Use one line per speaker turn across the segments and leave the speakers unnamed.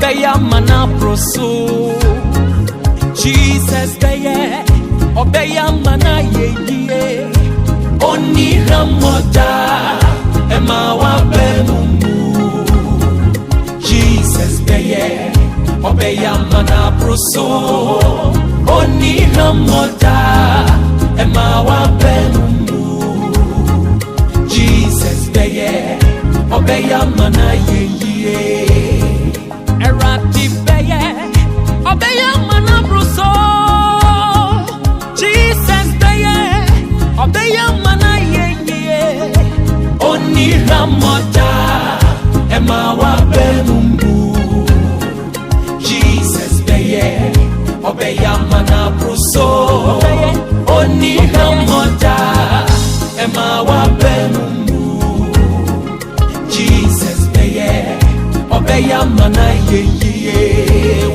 Beye mana proso Jesus Beye Beye mana ye Oni ramoda Ema wa benumu Jesus Beye Beye mana proso Oni ramoda Ema wa benumu Jesus Beye Beye mana ye Awurade Beye Beye mana proso Jesus Beye Beye mana ye Oni ramoda Ema wa benumu Jesus Beye Beye mana proso Oni ramoda Ema wa benumu Jesus Beye Beye mana ye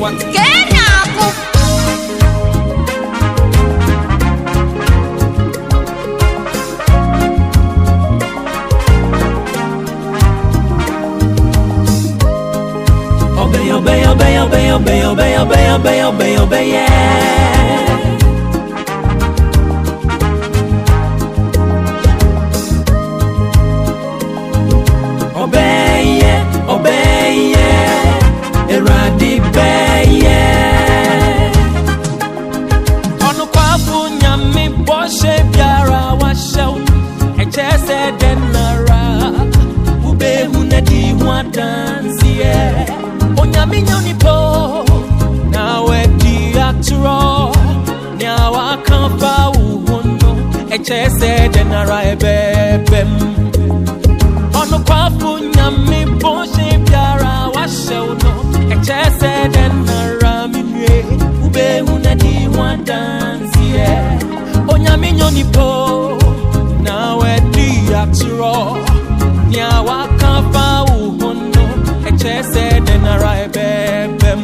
What
Kenya
Beye Awurade Beye Ono kwafu nyame boshe biara wa shew echese denara ube hunadi wa dansie onyame nyonipo na wedi atro nya wa kanfa uhono echese denara ebebem Ono kwafu nyame boshe biara wa shew no echese denara minwe ube hunadi wa dansie onyame nyonipo na wedi atro nya wa kanfa uhono echese denara ebebem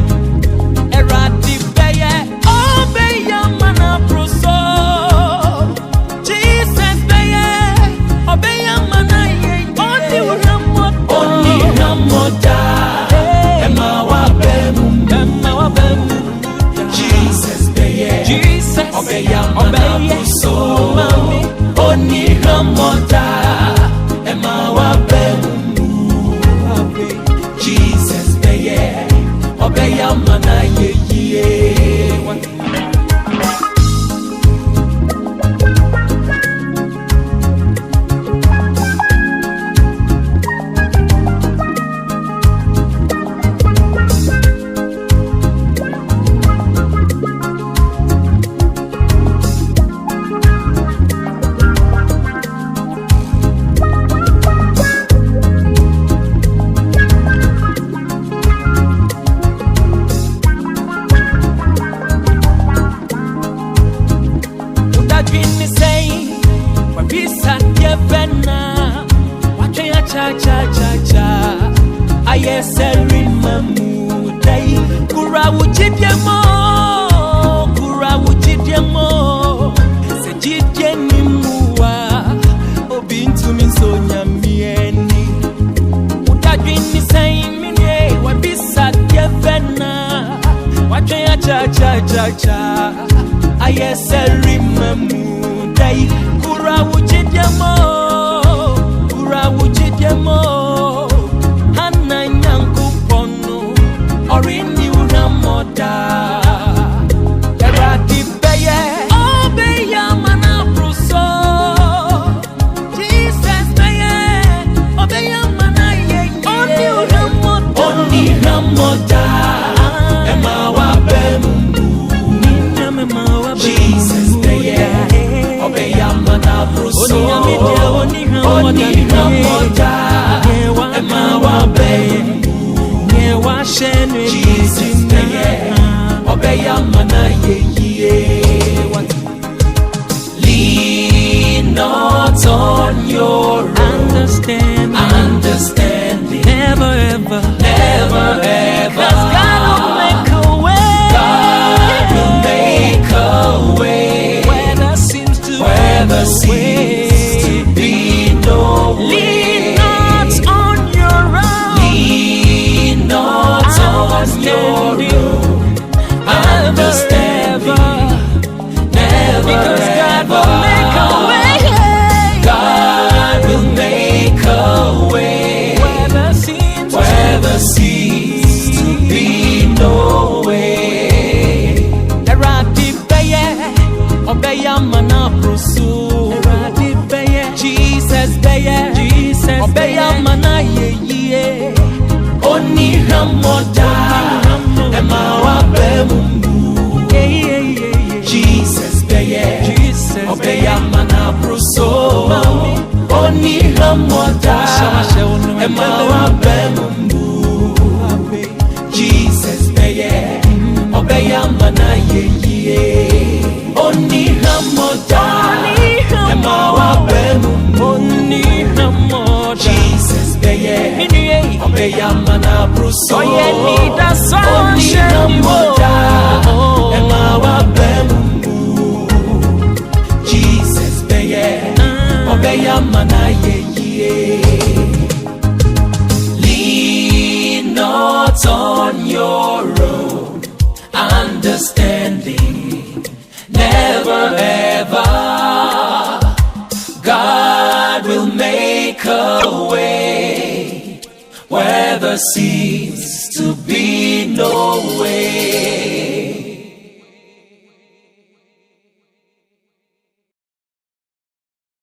Awurade Beye Beye mana proso Jesus Beye Beye mana ye Oni ramoda Ema wa benumu Jesus Beye Beye mana proso Oni ramoda Ema wa benumu Jesus Beye Beye mana ye Cha ayeseri mamu dai kura wujidiemo se jideni muwa obintu minsonya mieni udadwini sai minye wabisa devena watwe cha ayeseri mamu dai kura wujidiemo Hana nyangu ponu Orini uramoda Awurade Beye Beye mana proso Jesus Beye Beye mana ye Oni ramoda Ema wa benumu Jesus Beye Beye mana proso Oni ramoda Ema wa benumu Jesus Beye Beye mana ye Lean not on your own Obeya mana ye.
Oni ramoda ema wa bemumbu. Jesus Beye, Obeya mana bruso. Oni ramoda ema wa bemumbu. Jesus Beye, Obeya mana ye. Oni ramoda ema wa bemumbu. Jesus Beye, Obeya mana bruso.
Oye ni da sunshine
ramoda ema wa bemumbu. Jesus Beye, Obeya mana ye. Lean not on your own understanding, never ever. God will make a way where there seems to be no way.